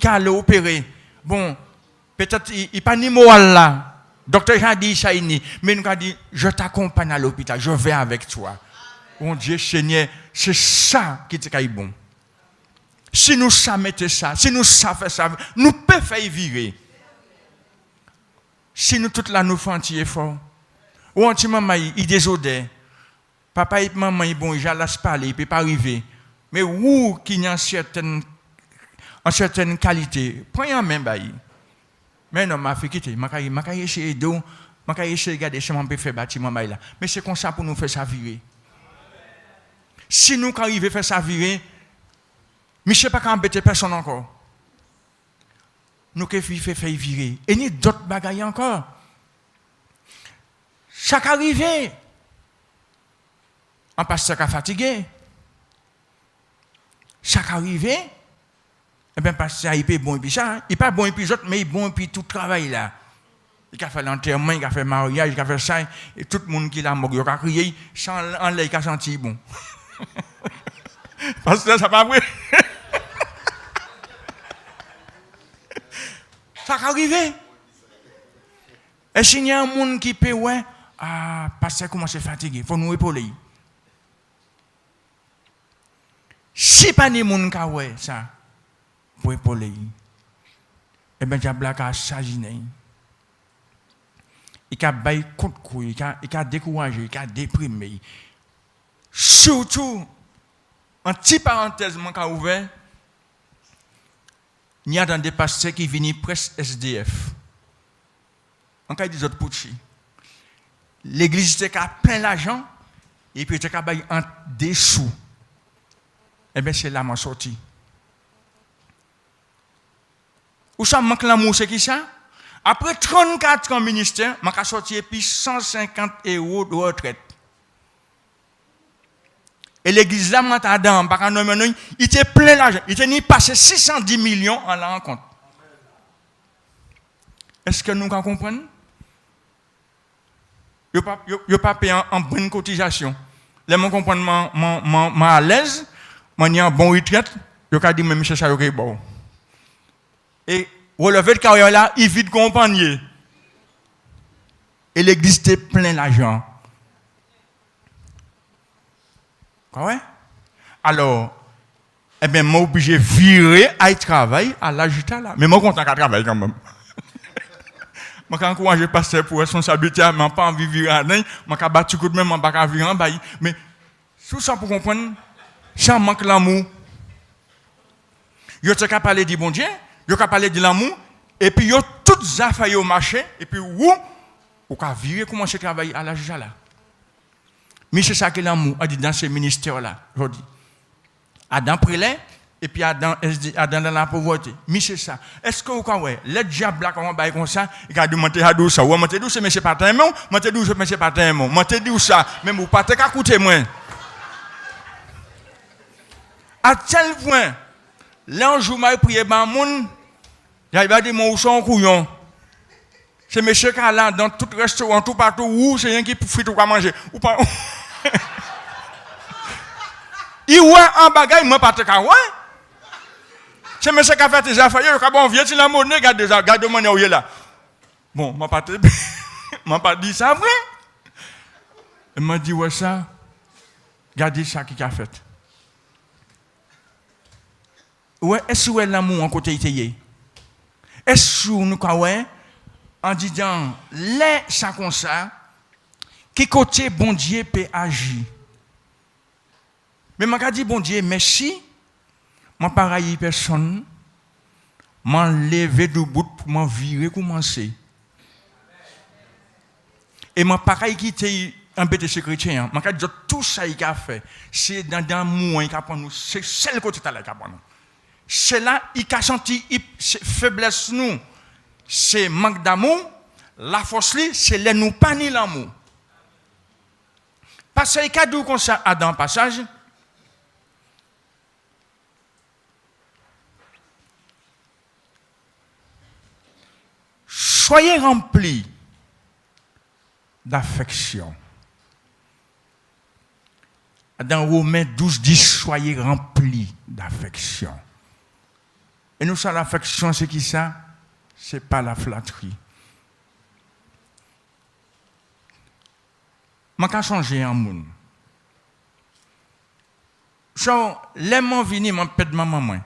a aller opérer. Bon. Peut-être il n'est pas ni moral là. Docteur a dit ça, mais nous a dit, je t'accompagne à l'hôpital, je vais avec toi. Mon Dieu, Seigneur, c'est ça qui est bon. Si nous mettons ça, si nous savons ça, nous pouvons faire virer. Si nous tous là, nous faisons un petit effort. Ou un petit maman, il désodé. Papa et maman, bon, il laisse parler, il ne peut pas arriver. Mais où qui a une certaine qualité, prenez un même bail. Mais non, m'a fait quitter. M'a essayé de regarder si on peut faire bâtiment là. Mais c'est comme ça pour nous faire ça virer. Si nous arrivons à faire ça virer, mais je ne sais pas quand embêter personne encore. Nous qui faire virer. Et ni d'autres bagailles encore. Chaque arrivé, un pasteur qui fatigué. Chaque arrivé, eh bien, parce que il est bon et puis ça, il n'est pas bon et puis l'autre, mais il est bon et puis tout le travail là. Il a fait l'enterrement, il a fait le mariage, il a fait ça, et tout le monde qui l'a mort, il a crié, sans en l'air, il a senti bon. Parce que ça va pas vrai. Ça va arriver. Et s'il y a un monde qui peut, ouais, ah, parce que commence à fatiguer, il faut nous épauler. Si pas de monde qui ouais ça, pour épauler, eh bien, diable a s'aginer. Il a baillé coup de couille, il a découragé, il a déprimé. Surtout, en petite parenthèse, mon cas ouvert, il y a dans des pasteurs qui viennent presque SDF. En cas des autres pouchi. L'église était plein d'argent et puis était baillé en dessous. Eh bien, c'est là ma sortie. Où ça manque l'amour, c'est qui ça? Après 34 ans ministère, je suis sorti et puis 150 € de retraite. Et l'église là, il était plein d'argent. Il était passé 610 millions en la rencontre. Est-ce que nous comprenons? Il n'y a pas payé en bonne cotisation. Là, je comprends, je à l'aise, je suis en bonne retraite, je vais dire, mais monsieur, ça est bon. Et relever de carrière là, il vite compagnie. Et l'église était plein d'argent. Ouais? Alors, eh bien, je suis obligé de virer à travailler à l'âge là. Mais je suis content qu'à travailler quand même. Je suis encouragé à passer pour responsabilité, je n'ai pas envie de vivre à l'année, je suis battu coup de même, je ne suis pas vivre en bas. Mais, tout ça pour comprendre, ça manque l'amour. Yo te ka parler du bon Dieu, yo ka parler de l'amour, et puis yo toutes affaires au marché, et puis ou ka virer commencer à travailler à l'âge là. Mais c'est ça que l'amour a dit dans ce ministère là, je dis. Adam prélé et puis Adam dans la pauvreté. Mais c'est ça. Est-ce que vous connaissez le diable là comment bail comme ça, il a dit monter à douce ça, ou monter douce mais c'est pas tant bon, monter douce mais c'est pas tant bon, monter douce ça, même vous pas te ka coûter moins. À tel point l'ange m'a prié ban moun, il va dire mon son couillon. C'est monsieur qui là dans tout restaurant tout partout où c'est rien qui fait ou à manger ou pas. Il voit un bagage moi pas te ka ouais. C'est monsieur qui a fait des affaires, il a bon viens la monnaie garde monnaie où est là. Bon, moi pas dit ça vrai. Il m'a dit ouais ça. Regardez ça qui a fait. Ouais, est-ce que l'amour en côté était? Est-ce que nous croyons en disant les ça comme ça qui côté bon Dieu peut agir? Mais je dis bon Dieu merci, je pareil personne, m'enlever du bout pour m'en virer commencer. Et je pareil qui était embêté ce chrétien, je dis tout ça qu'il a fait, c'est dans l'amour qu'il a pour nous, c'est le côté là qu'il a pour nous. c'est là il a senti faiblesse nous, c'est manque d'amour, la force c'est les nous pas ni l'amour. Parce que il a dit comme ça dans le passage, soyez remplis d'affection. Dans Romains 12, 10, soyez remplis d'affection. Et nous, ça, l'affection, c'est qui ça? C'est pas la flatterie. Je vais changer un monde. Genre, les gens viennent, je vais maman.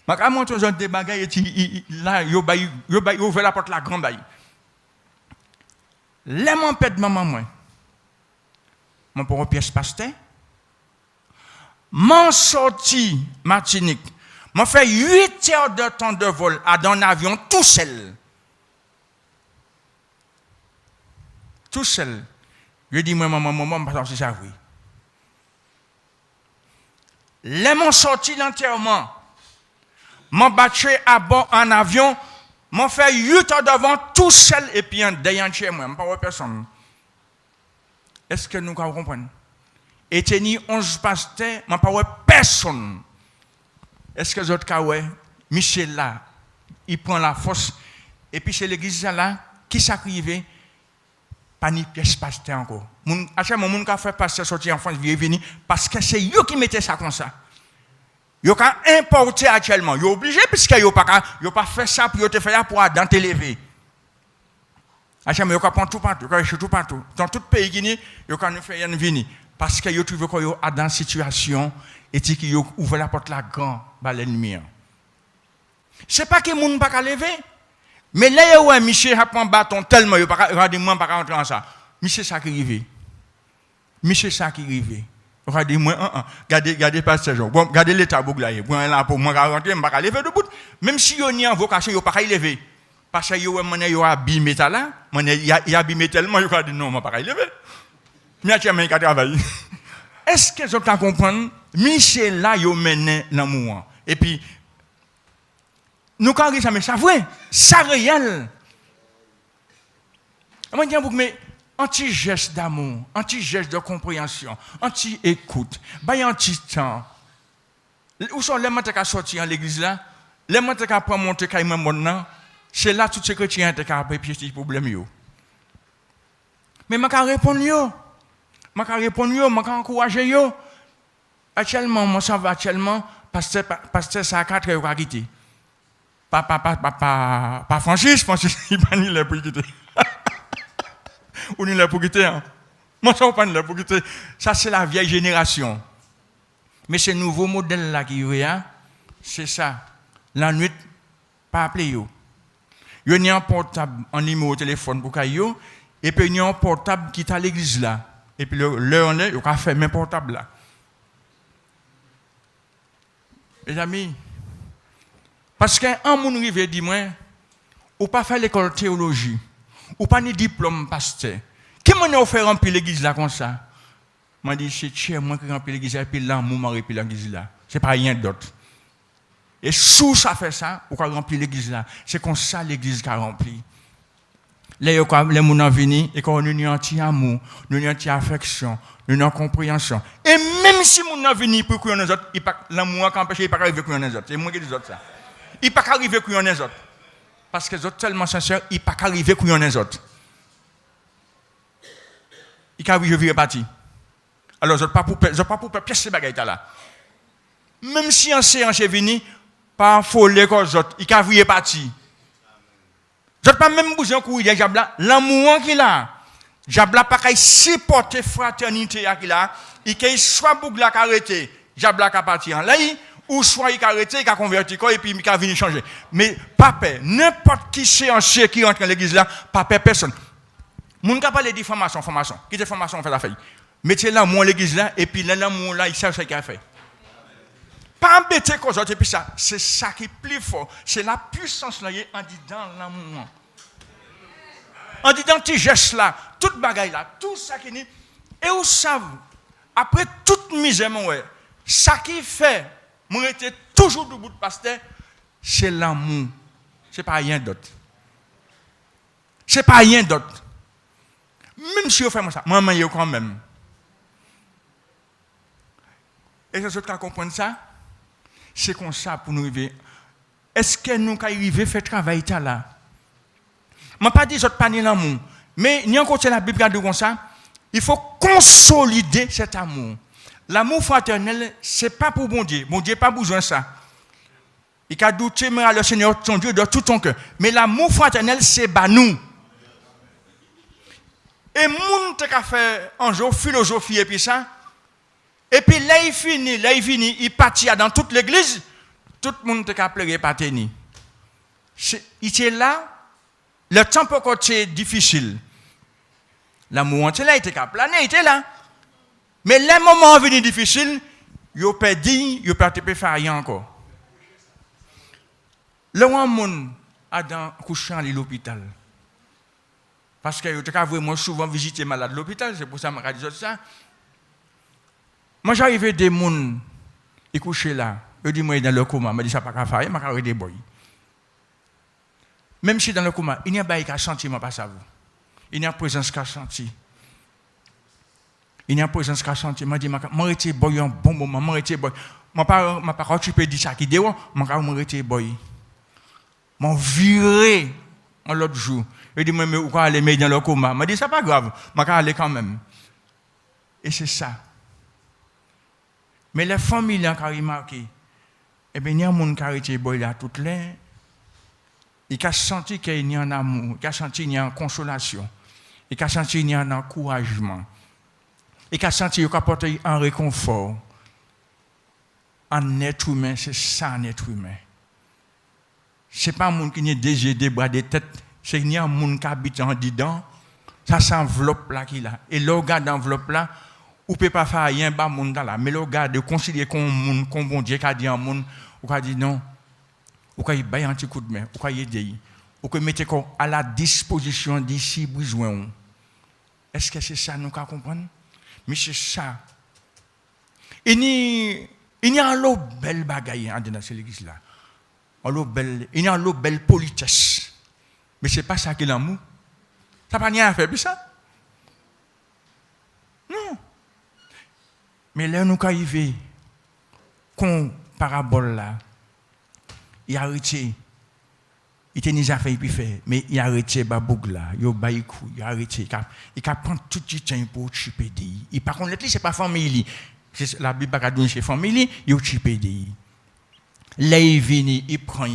Je vais montrer des bagages et là, ils ouvrent la porte la grande baille. Les gens pètent maman. Je prends une pièce pasteur. Je sorti Martinique. Je fais 8 heures de temps de vol dans un avion tout seul. Tout seul. Je dis, moi, maman, je ne sais pas. Les gens sorti l'enterrement. Je battu à bord en avion. Je fais 8 heures devant tout seul et puis derrière chez moi. Je ne parle pas personne. Est-ce que nous comprenons? Et tenir 11 pasteurs, je ne parle pas personne. Est-ce que vous avez Michel là, il prend la force. Et puis c'est l'église là qui s'arrive. Pas ni pièce pasteur encore. À chaque moment, on a fait pasteur sortir en France, il venir parce que c'est eux qui mettaient ça comme ça. Ils ont importé actuellement. Ils sont obligés puisqu'ils n'ont pas fait ça pour te faire pour dans t'élever. À chaque moment, ils prennent tout partout, tout partout. Dans tout pays Guinée, ils ont fait une venir parce qu'ils trouvent qu'ils sont dans une situation et qu'ils ont ouvert la porte la grande à l'ennemi. Ce n'est pas que les gens ne peuvent pas lever. Mais là, il y a un Michel qui prend un bâton tellement, il n'y a pas de monde qui rentrer dans ça. Michel, ça qui arrive. Michel, ça qui arrive. Regardez, moi, regardez pas ce genre. Bon, regardez l'état bouglaïe. Bon, là, pour moi, rentrer, je ne peux pas lever debout. Même si il y a une vocation, il ne peut pas lever. Parce qu'il y a abîmé là, il y a abîmé tellement, il dit non, je ne peux pas lever. Mais il y a un qui travaille. Est-ce que vous comprenez? Michel, là, il mène l'amour. Et puis, nous, quand on dit ça, mais ça vrai, ça réel. Je dis, mais anti-geste d'amour, anti-geste de compréhension, anti-écoute, anti-temps. Où sont les gens qui sont sortis en l'église là? Les gens qui sont monter quand ils sont c'est là tous ces chrétiens qui ont pris ces problèmes. Mais je vais répondre, je vais encourager. Actuellement, moi ça va actuellement, parce que ça a 4 heures à quitter. Pas Francis, il pas ni là pour quitter. Ou ni là pour quitter. Moi, ça, pas ni là pour quitter. Ça, c'est la vieille génération. Mais ce nouveau modèle là qui y a, c'est ça. La nuit, pas appeler yo. Il y a un portable en numéro de téléphone pour yo, et puis il y a un portable qui est à l'église là. Et puis l'heure on est, il a fait même portable là. Les amis, parce qu'un monde rive dit moi, ou pas faire l'école de théologie, ou pas ni diplôme pasteur. Qui m'a fait remplir l'église là comme ça? M'a dit c'est moi qui remplis l'église là, et puis l'amour m'a rempli l'église là. C'est pas rien d'autre. Et sous ça fait ça, ou quand remplir l'église là, c'est comme ça l'église qui a rempli. Les gens viennent et qu'on a une anti-amour, une anti-affection, une compréhension. Et même si les gens viennent pour que les autres, l'amour qui empêche, il ne peut pas arriver pour les autres. C'est moi qui dis ça. Il ne peut pas arriver pour les autres. Parce que les autres tellement sincères, il ne peut pas arriver pour les autres. Il peut arriver, je vais partir. Alors, je ne peux pas pour pièce ces bagages là. Même si un séance est venu, pas folle comme les autres, il peut arriver partir. Je ne peux pas même besoin de courir Jabla. L'amour qu'il a, Jabla pas qu'à supporter fraternité qu'il a, il peut soit bougla arrêté, Jabla qu'à partir là, ou soit il arrêté, il a converti et puis il a venir changer. Mais pas peur, n'importe qui séancier qui entre dans l'église là, pas peur personne. Mon cas parler de formation, qui est formation on fait la feuille. Mettez l'amour l'église là et puis l'amour là, il sait ce qu'il a fait. Pas embêter cause et puis ça, c'est ça qui est plus fort, c'est la puissance là en dit dans l'amour. En dit dans petit geste là, toute bagaille là, tout ça qui est et vous savez après toute misère ouais, ça qui fait Moi, j'étais toujours debout de pasteur. C'est l'amour. C'est pas rien d'autre. C'est pas rien d'autre. Même si vous faites ça, moi, je quand même. Et ce que vous comprenez ça? C'est comme ça pour nous arriver. Est-ce que nous arrivons à faire travail là? Je ne pas dit que je ne pas l'amour. Mais il y a encore la Bible qui dit comme ça. Il faut consolider cet amour. L'amour fraternel, ce n'est pas pour bon Dieu. Bon Dieu n'a pas besoin de ça. Il a dit tu aimeras le Seigneur ton Dieu de tout ton cœur. Mais l'amour fraternel, c'est nous. Et moun te ka fait un jour philosophie et puis ça. Et puis là il finit, il partit dans toute l'église, tout le monde te ka pleurer pas tenir. Il était là, le temps peut être difficile. L'amour était là, il était ka planer, il était là. Mais les moments venus difficiles, il perdu, il peut faire rien encore. Le monde a dans couché à l'hôpital. Parce que je vraiment souvent visiter malade à l'hôpital, c'est pour ça que je dis ça. Moi, j'arrive des gens qui couchent là. Je dis, moi, dans le coma, je dis, ça n'a pas faire, je vais arrêter des boys. Même si dans le coma, il n'y a pas de sentiment, pas ça. Il n'y a pas de présence qui a senti. Il n'y a pas de présence qui a senti. Je dis, je vais arrêter boy un bon moment, je vais arrêter boy. Je ne vais pas tu peux dire ça qui dehors, je vais arrêter boy. Je vais virer l'autre jour. Je dis, mais où aller mettre dans le coma? Je dis, c'est pas grave, je vais aller quand même. Et c'est ça. Mais les familles qui ont remarqué, eh bien, il y a des gens qui ont arrêté là toutes les. Ils ont senti qu'il y a un amour, ils ont senti qu'il y a une consolation, ils ont senti qu'il y a un encouragement, ils ont senti qu'ils ont apporté un réconfort. Un être humain, c'est ça un être humain. Ce n'est pas un monde qui a des yeux, des bras, des têtes. C'est qu'il y a un monde qui habite en dedans. Ça, c'est l'enveloppe là qu'il a. Et le regard d'enveloppe là, on ne peut pas faire rien, bah monde là. Mais le regard de considérer qu'on monde, qu'on bon Dieu qui a dit un monde, ou qui dit non, ou qui baille un petit coup de main, ou qui aider, ou qui mettre à la disposition d'ici besoin. Est-ce que c'est ça nous qu'on comprendre? Mais c'est ça. Il y a une belle bagaille dans cette église là. Il y a une belle politesse. Mais ce n'est pas ça qui est l'amour. Ça n'a pas rien à faire, ça. Non. Mais là, nous arrivons, qu'on parabole là, il a arrêté. Il était déjà fait, il fait, mais il a arrêté Baboug là, il a baïkou, il a arrêté. Il a pris tout le temps pour chipper. Et par contre, ce n'est pas famille. La Bible a donné chez famille, il a chipper. Là, il vient, il prend.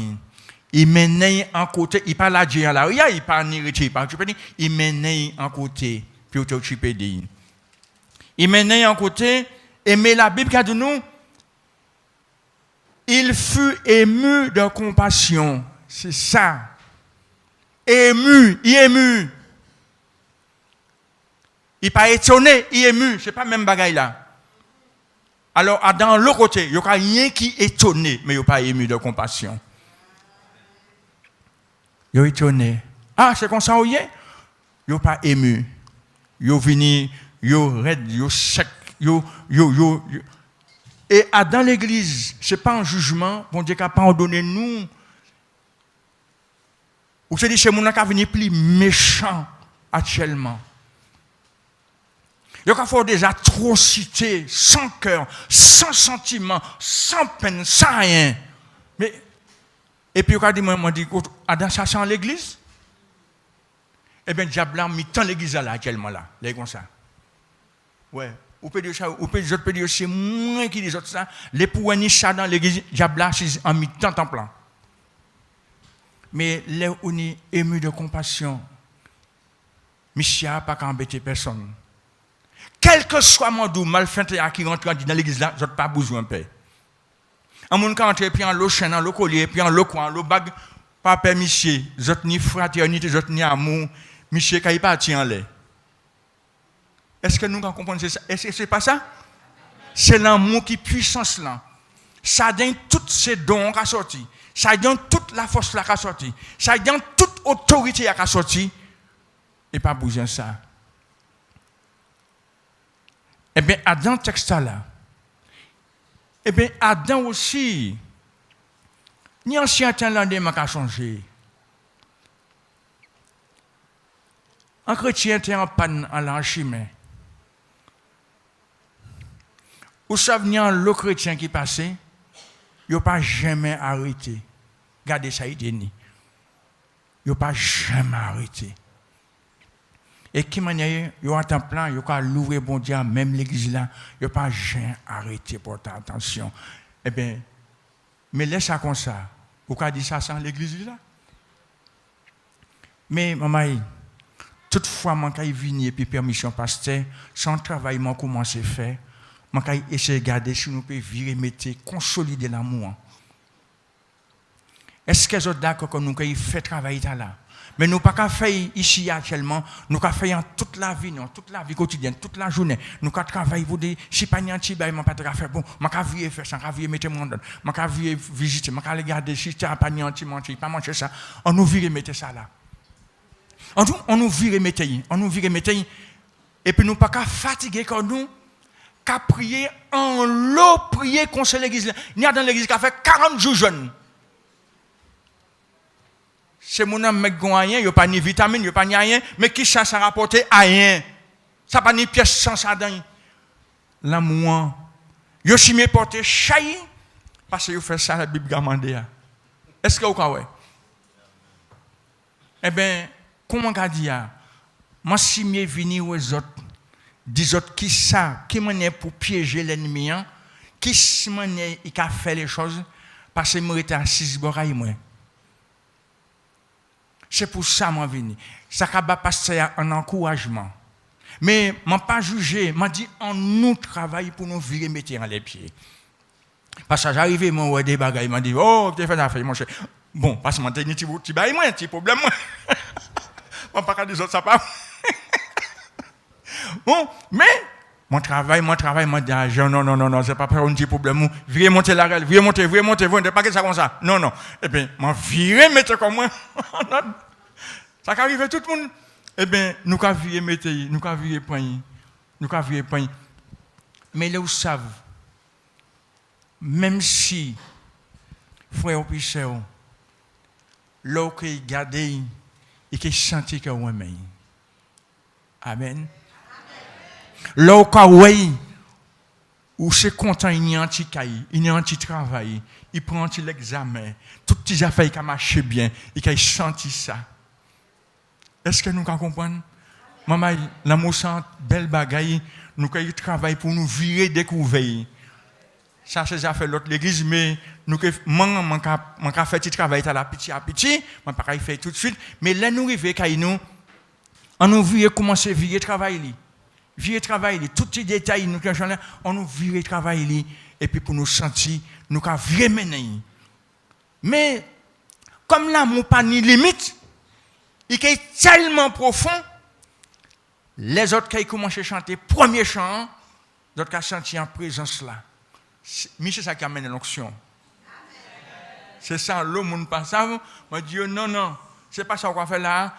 Il mène en côté, il parle à Dieu là, il parle irrité, il parle il mène en côté, puis il te chipper. Il mène en côté, et mais la Bible a dit nous, il fut ému de compassion. C'est ça. Ému, il est ému. Il n'est pas étonné, il est ému. Ce n'est pas le même bagaille là. Alors, dans l'autre côté, il n'y a rien qui est étonné, mais il n'est pas ému de compassion. Il est étonné. Ah, c'est comme ça, il n'est pas ému. Il est venu, il est raide, il est sec. Et dans l'église, ce n'est pas un jugement. Bon Dieu qui a pardonné nous. Ou c'est dit chez nous qui a venu plus méchant actuellement. Il y a fait des atrocités sans cœur, sans sentiment, sans peine, sans rien. Mais, et puis il a dit, moi, dans ça, c'est en l'église. Eh bien, le diable a mis tant l'église là, actuellement là. Là, comme ça. Ouais. Ou peut dire ça, ou peut dire c'est moi qui dis ça. Les pouvoirs ça dans l'église, le diable a mis tant en plan. Mais là, on est ému de compassion. Monsieur n'a pas qu'à embêter personne. Quel que soit mon doux, malfaiteur qui rentre dans l'église là, je n'ai pas besoin de paix. Un monde qui rentre, puis en l'eau chaîne, en l'eau collier, puis en l'eau coin, en l'eau bague, pas paix, monsieur. Je n'ai ni fraternité, je n'ai ni amour. Monsieur, quand il partit en l'air. Est-ce que nous comprenons ça? Est-ce que ce n'est pas ça? C'est l'amour qui est puissance là. Ça donne tous ces dons qui sont sortis. Ça donne toute la force là qui est sortie. Ça donne toute autorité qui est sortie. Et pas besoin de ça. Eh bien, dans le texte là, Eh bien, Adam aussi, ni ancien temps l'année m'a changé. Un chrétien était en panne en l'enchimé. Vous savez, le chrétien qui passait, il n'a pas jamais arrêté. Regardez ça, il dit. Il n'a pas jamais arrêté. Et qui manière, il y a un temps plein, il y a loué bon Dieu, même l'église là, il n'a pas jamais arrêté pour ta attention. Eh bien, mais laisse ça comme ça. Pourquoi dire ça sans l'église là? Mais maman, toutefois, quand il vient et puis permission pasteur, sans travail, moi commence à faire. Moi, quand essayer de garder si nous pouvons virer, mettre, consolider l'amour. Est-ce que vous êtes d'accord que nous pouvons faire travail là? Mais nous ne pouvons pas faire ici actuellement, nous pouvons faire toute la vie quotidienne, toute la journée. Nous pouvons travailler pour des si pas un petit bail, pas de faire bon, je vais faire ça, je vais mettre mon don, je vais visiter, je vais regarder si tu n'as pas un petit pas manger ça, on nous vire mettre ça là. On nous vire mettre, et puis nous ne pouvons pas fatiguer comme nous. Qu'à prier en l'eau, prier contre l'église. Il y a dans l'église qui a fait 40 jours jeunes. C'est mon âme, mec, il n'y a pas ni vitamine, il n'y a pas ni rien, mais qui ça rapporte à rien. Ça n'a pas ni pièce sans ça dans. L'amour. Il y a porté chahi, parce que vous faites ça, la Bible demande. Est-ce que vous croyez? Eh bien, comment on dit? Moi, si je viens aux autres, des autres qui ça, qui m'en pour piéger l'ennemi, qui m'en il a fait les choses, parce que moi j'étais assis boraille moi. C'est pour ça que je viens. Ça va passer un encouragement. Mais je ne pas jugé, je dit on nous travaille pour nous virer mettre dans les pieds. Parce que j'arrive, je vois des bagailles, je dit oh, tu fais l'affaire, mon cher. Bon, parce que je dis tu bailles moi, un petit problème. Je ne pas dire des autres ça pas. Bon, mais mon travail, moi dis non, c'est pas un petit problème. Virez monter la règle, virez monter, vous ne pas que ça comme ça. Non. Eh bien, moi virez mettre comme moi. Ça arrive tout le monde. Eh bien, nous avons viré mettre, nous avons viré point. Mais là, vous savez, même si, frère ou pisseur, là où il garde, il peut sentir que vous aimez. Amen. Là où c'est content, il y a un petit cahier, il y a un petit travail, il prend un petit examen, toutes les affaires qui marchent bien, il a senti ça. Est-ce que nous comprenons? Maman, l'amour sent belle bagaille, nous travaillons pour nous virer découvrir. Ça, c'est ça fait l'autre l'église, mais nous avons fait petit travail à petit, je ne pas faire tout de suite, mais là nous arrivons, on nous vire commencer à virer travail. Virer travail, tous les détails, on nous vire travail, et puis pour nous sentir, nous avons viré mener. Mais, comme l'amour n'a pas ni limite, il est tellement profond, les autres qui commencent à chanter premier chant, d'autres qui sentent en présence là. Mais c'est ça qui amène l'onction. C'est ça, le monde pas ça. Moi, je dis non, c'est pas ça qu'on fait là.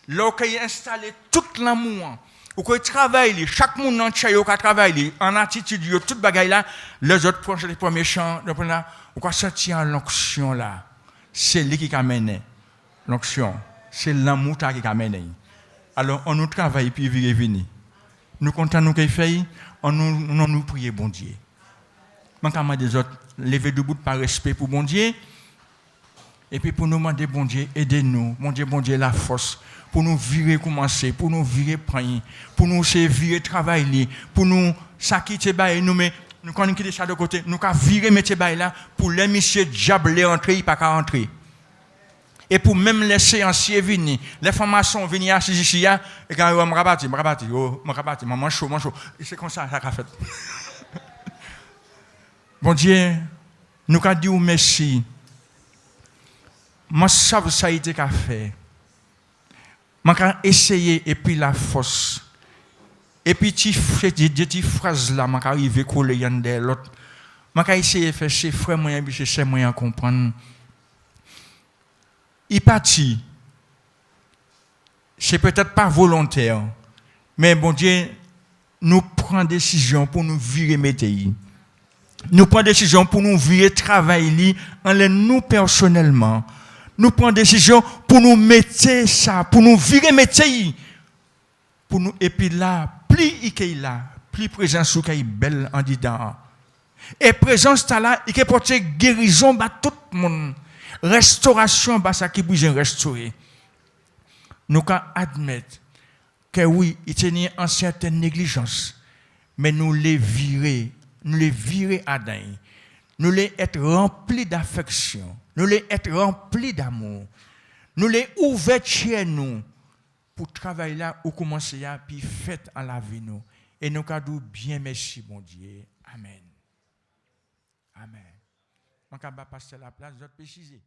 Là, on a installé tout l'amour. On travaille, chaque monde entier on travaille en attitude, toute bagaille là. Les autres prennent les premiers chants, on sortir l'onction là. C'est lui qui amène l'onction. C'est l'amour qui amène. Alors, on nous travaille puis vire venir. Nous comptons nous qu'il fait, on nous prie bon Dieu. Quand des autres lever debout par respect pour bon Dieu, et puis pour nous demander bon Dieu, aidez-nous, bon Dieu, la force, pour nous virer commencer, pour nous virer prendre, pour nous virer travailler, pour nous s'acquitter nous mais nous quand quitter ça de côté, nous qu'à virer mettre bail là pour les messieurs diable entrer, il pas qu'à entrer. Et pour même les séanciers venir, les formations venir assis ici et quand on me rabattre, maman chaud. Et c'est comme ça qu'a fait. Bon Dieu, nous avons dit merci. Moi, ça a été qu'à faire. Moi, j'ai essayé et puis la force. Et puis, des petites phrases là, je suis arrivé à coller y'en de l'autre. J'ai essayé de faire ces frères moyens, puis ces moyens à comprendre. Il partit. C'est peut-être pas volontaire, mais bon Dieu, nous prenons décision pour nous virer métier. nous prenons décision pour nous virer travail en nous personnellement. Nous prenons décision pour nous mettre ça, pour nous virer métier. Pour nous, et puis là, plus il là, plus présence qui belle en dedans. Et présence là, il peut porter guérison à tout le monde. Restauration, ça qui peut restaurer. Nous pouvons admettre que oui, il y a une certaine négligence, mais nous les virer à dingue. Nous les être remplis d'affection, nous les être remplis d'amour, nous les ouvrir chez nous pour travailler là ou commencer à puis faire en la vie nous. Et nous avons bien merci, bon Dieu. Amen. Amen. Je vais passer la place, je vais préciser.